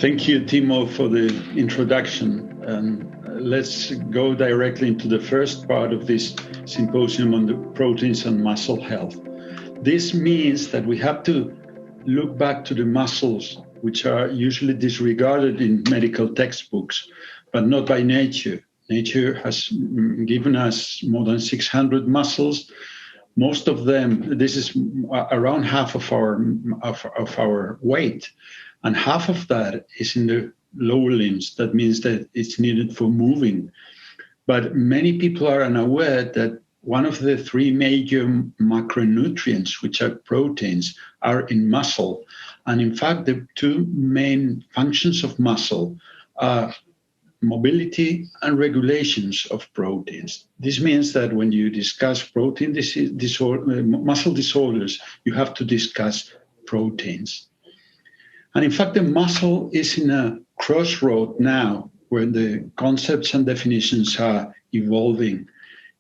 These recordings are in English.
Thank you, Timo, for the introduction. Let's go directly into the first part of this symposium on the proteins and muscle health. This means that we have to look back to the muscles, which are usually disregarded in medical textbooks, but not by nature. Nature has given us more than 600 muscles. Most of them, this is around half of our weight, and half of that is in the lower limbs. That means that it's needed for moving. But many people are unaware that one of the three major macronutrients, which are proteins, are in muscle. And in fact, the two main functions of muscle are mobility and regulations of proteins. This means that when you discuss protein muscle disorders, you have to discuss proteins. And in fact, the muscle is in a crossroad now where the concepts and definitions are evolving.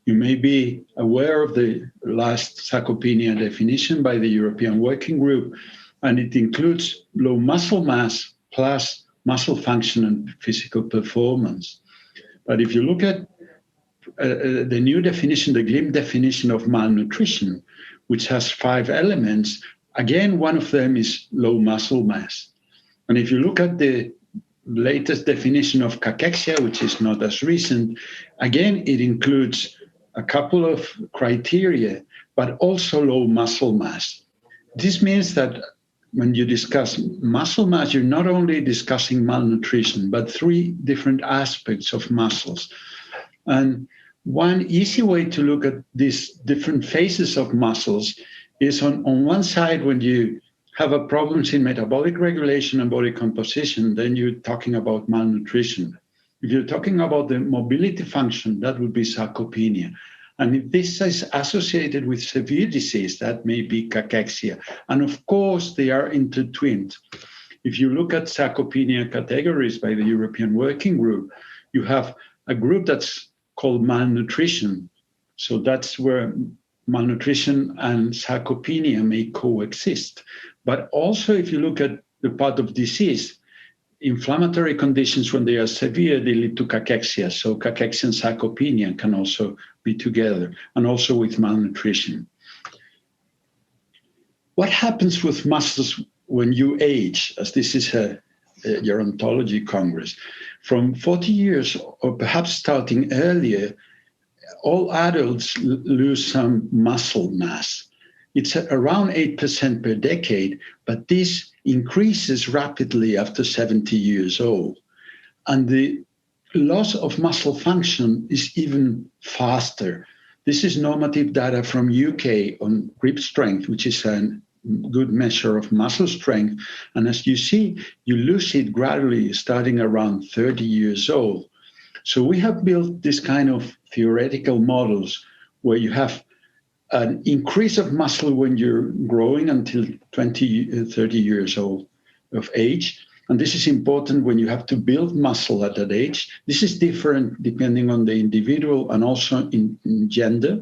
You may be aware of the last sarcopenia definition by the European Working Group, and it includes low muscle mass plus muscle function and physical performance. But if you look at the new definition, the GLIM definition of malnutrition, which has 5 elements, again, one of them is low muscle mass. And if you look at the latest definition of cachexia, which is not as recent, again, it includes a couple of criteria, but also low muscle mass. This means that when you discuss muscle mass, you're not only discussing malnutrition, but 3 different aspects of muscles. And one easy way to look at these different phases of muscles is on one side, when you have a problems in metabolic regulation and body composition, then you're talking about malnutrition. If you're talking about the mobility function, that would be sarcopenia. And if this is associated with severe disease, that may be cachexia. And of course, they are intertwined. If you look at sarcopenia categories by the European Working Group, you have a group that's called malnutrition. So that's where malnutrition and sarcopenia may coexist. But also, if you look at the part of disease, inflammatory conditions, when they are severe, they lead to cachexia. So cachexia and sarcopenia can also be together, and also with malnutrition. What happens with muscles when you age, as this is a gerontology congress? From 40 years, or perhaps starting earlier, all adults lose some muscle mass. It's around 8% per decade, but this increases rapidly after 70 years old. And the loss of muscle function is even faster. This is normative data from UK on grip strength, which is a good measure of muscle strength. And as you see, you lose it gradually starting around 30 years old. So we have built this kind of theoretical models where you have an increase of muscle when you're growing until 30 years old of age. And this is important when you have to build muscle at that age. This is different depending on the individual and also in gender.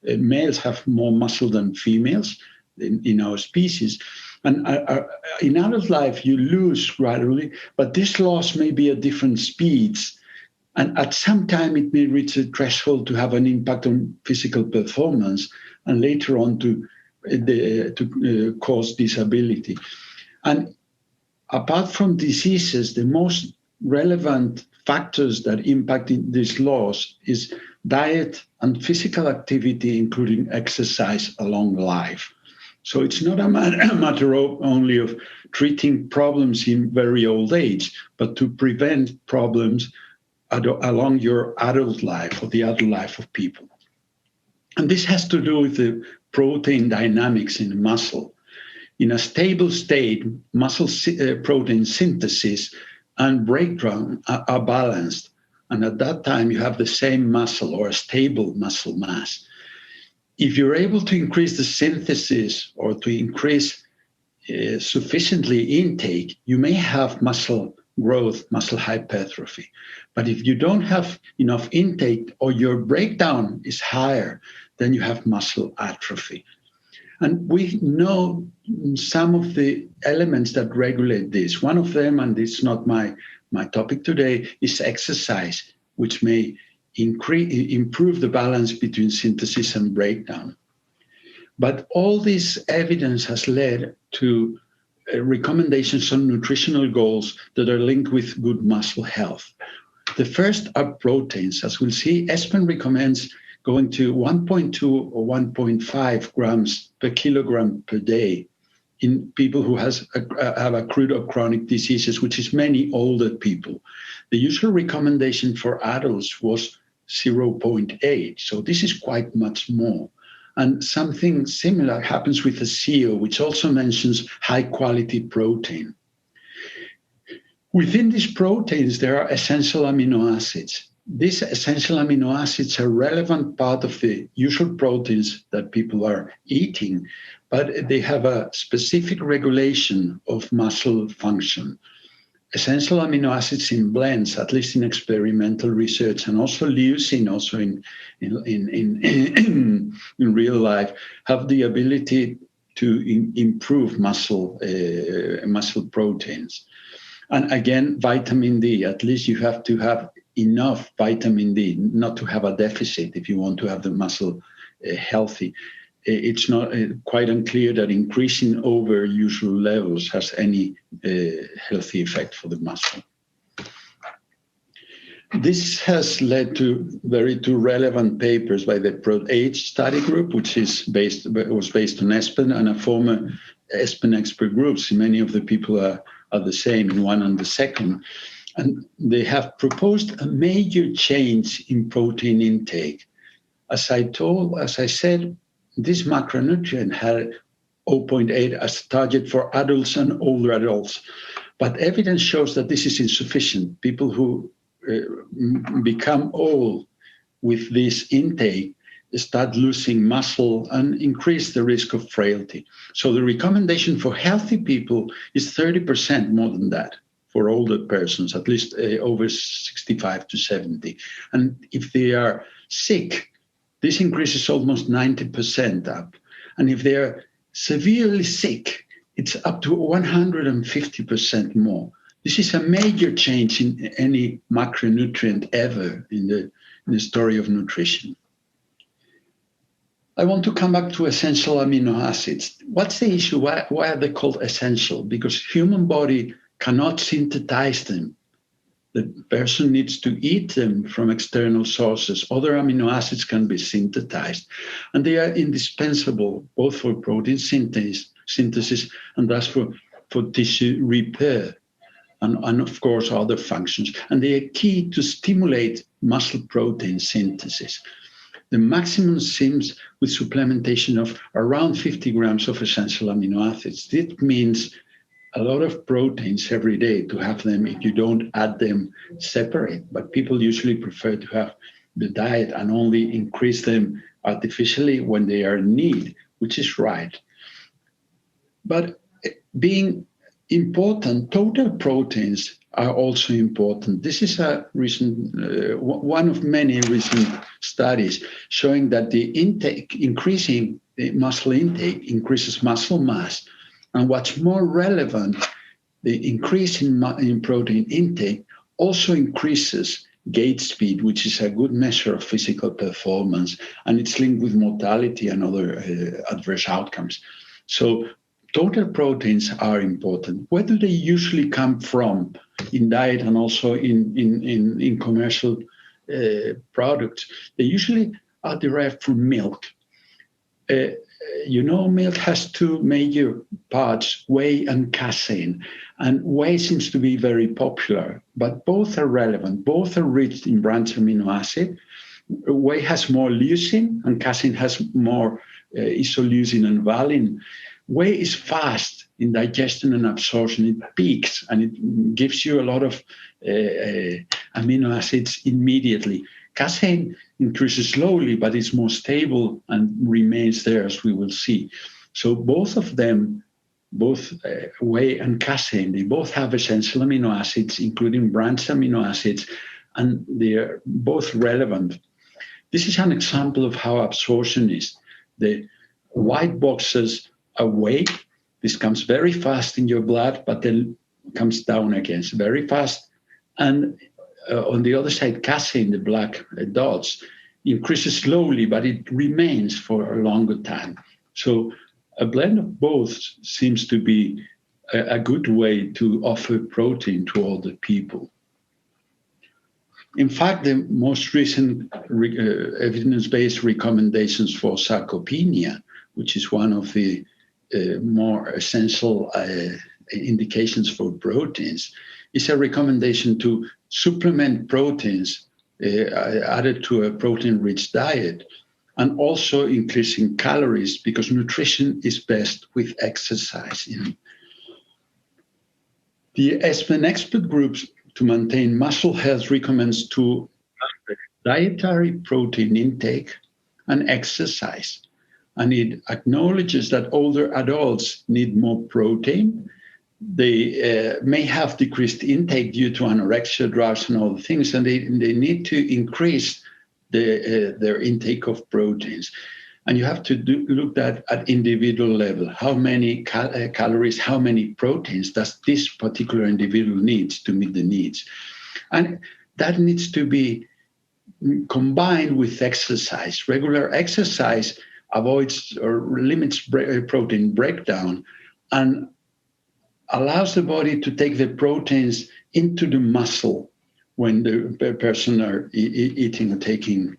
Males have more muscle than females in our species. And in adult life, you lose gradually, but this loss may be at different speeds. And at some time, it may reach a threshold to have an impact on physical performance, and later on to cause disability. And apart from diseases, the most relevant factors that impact this loss is diet and physical activity, including exercise along life. So it's not a matter only of treating problems in very old age, but to prevent problems along your adult life or the adult life of people. And this has to do with the protein dynamics in the muscle. In a stable state, muscle protein synthesis and breakdown are balanced. And at that time, you have the same muscle or a stable muscle mass. If you're able to increase the synthesis or to increase sufficiently intake, you may have muscle growth, muscle hypertrophy. But if you don't have enough intake or your breakdown is higher, then you have muscle atrophy. And we know some of the elements that regulate this. One of them, and it's not my topic today, is exercise, which may improve the balance between synthesis and breakdown. But all this evidence has led to recommendations on nutritional goals that are linked with good muscle health. The first are proteins. As we'll see, ESPEN recommends going to 1.2 or 1.5 grams per kilogram per day in people who have acute or chronic diseases, which is many older people. The usual recommendation for adults was 0.8, so this is quite much more. And something similar happens with the CO, which also mentions high-quality protein. Within these proteins, there are essential amino acids. These essential amino acids are a relevant part of the usual proteins that people are eating, but they have a specific regulation of muscle function. Essential amino acids in blends, at least in experimental research, and also leucine, also in real life, have the ability to improve muscle proteins. And again, vitamin D, at least you have to have enough vitamin D, not to have a deficit if you want to have the muscle healthy. It's not quite unclear that increasing over usual levels has any healthy effect for the muscle. This has led to two relevant papers by the PRO-AGE study group, which was based on ESPEN, and a former ESPEN expert groups. Many of the people are the same in one and the second. And they have proposed a major change in protein intake. As I said, this macronutrient had 0.8 as target for adults and older adults. But evidence shows that this is insufficient. People who become old with this intake start losing muscle and increase the risk of frailty. So the recommendation for healthy people is 30% more than that for older persons, at least over 65 to 70. And if they are sick, this increases almost 90% up. And if they are severely sick, it's up to 150% more. This is a major change in any macronutrient ever in the story of nutrition. I want to come back to essential amino acids. What's the issue? Why are they called essential? Because human body cannot synthesize them. The person needs to eat them from external sources. Other amino acids can be synthesized, and they are indispensable both for protein synthesis and thus for tissue repair and of course other functions. And they are key to stimulate muscle protein synthesis. The maximum seems with supplementation of around 50 grams of essential amino acids. This means a lot of proteins every day to have them if you don't add them separate. But people usually prefer to have the diet and only increase them artificially when they are in need, which is right. But being important, total proteins are also important. This is a recent, one of many recent studies showing that the intake, increasing the muscle intake increases muscle mass. And what's more relevant, the increase in protein intake also increases gait speed, which is a good measure of physical performance, and it's linked with mortality and other adverse outcomes. So total proteins are important. Where do they usually come from in diet and also in commercial products? They usually are derived from milk. Milk has two major parts, whey and casein. And whey seems to be very popular, but both are relevant. Both are rich in branch amino acid. Whey has more leucine, and casein has more isoleucine and valine. Whey is fast in digestion and absorption. It peaks, and it gives you a lot of amino acids immediately. Casein increases slowly, but it's more stable and remains there, as we will see. So both of them, both whey and casein, they both have essential amino acids, including branch amino acids, and they are both relevant. This is an example of how absorption is. white boxes away. This comes very fast in your blood, but then comes down again, so very fast. And on the other side, casein, the black dots, increases slowly, but it remains for a longer time. So a blend of both seems to be a good way to offer protein to all the people. In fact, the most recent evidence-based recommendations for sarcopenia, which is one of the more essential indications for proteins, is a recommendation to supplement proteins added to a protein-rich diet, and also increasing calories, because nutrition is best with exercise. The ESPEN expert groups to maintain muscle health recommends to dietary protein intake and exercise. And it acknowledges that older adults need more protein. They may have decreased intake due to anorexia, drugs, and all the things, and they need to increase their intake of proteins. And you have to look at individual level. How many calories, how many proteins does this particular individual need to meet the needs? And that needs to be combined with exercise. Regular exercise avoids or limits protein breakdown and allows the body to take the proteins into the muscle when the person are eating or taking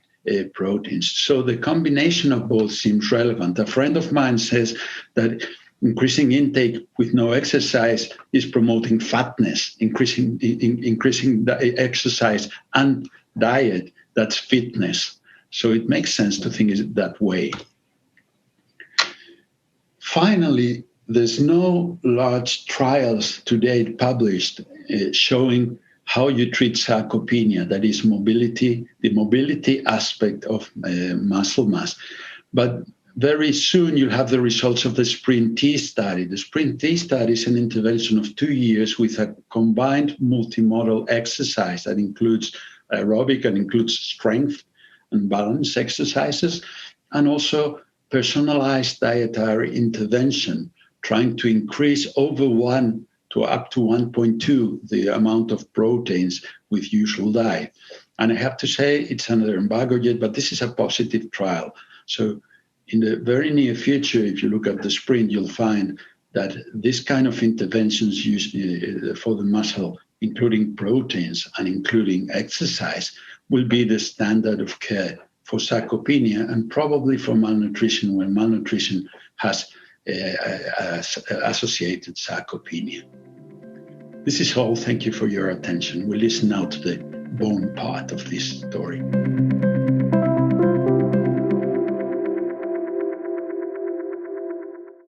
proteins. So the combination of both seems relevant. A friend of mine says that increasing intake with no exercise is promoting fatness. Increasing the exercise and diet, that's fitness. So it makes sense to think it that way. Finally, there's no large trials to date published showing how you treat sarcopenia, that is mobility, the mobility aspect of muscle mass. But very soon you'll have the results of the SPRINT-T study. The SPRINT-T study is an intervention of 2 years with a combined multimodal exercise that includes aerobic and includes strength and balance exercises, and also personalized dietary intervention, trying to increase over 1 to up to 1.2 the amount of proteins with usual diet. And I have to say, it's under embargo yet, but this is a positive trial. So in the very near future, if you look at the SPRINT, you'll find that this kind of interventions used for the muscle, including proteins and including exercise, will be the standard of care for sarcopenia and probably for malnutrition when malnutrition has associated sarcopenia. This is all. Thank you for your attention. We'll listen now to the bone part of this story.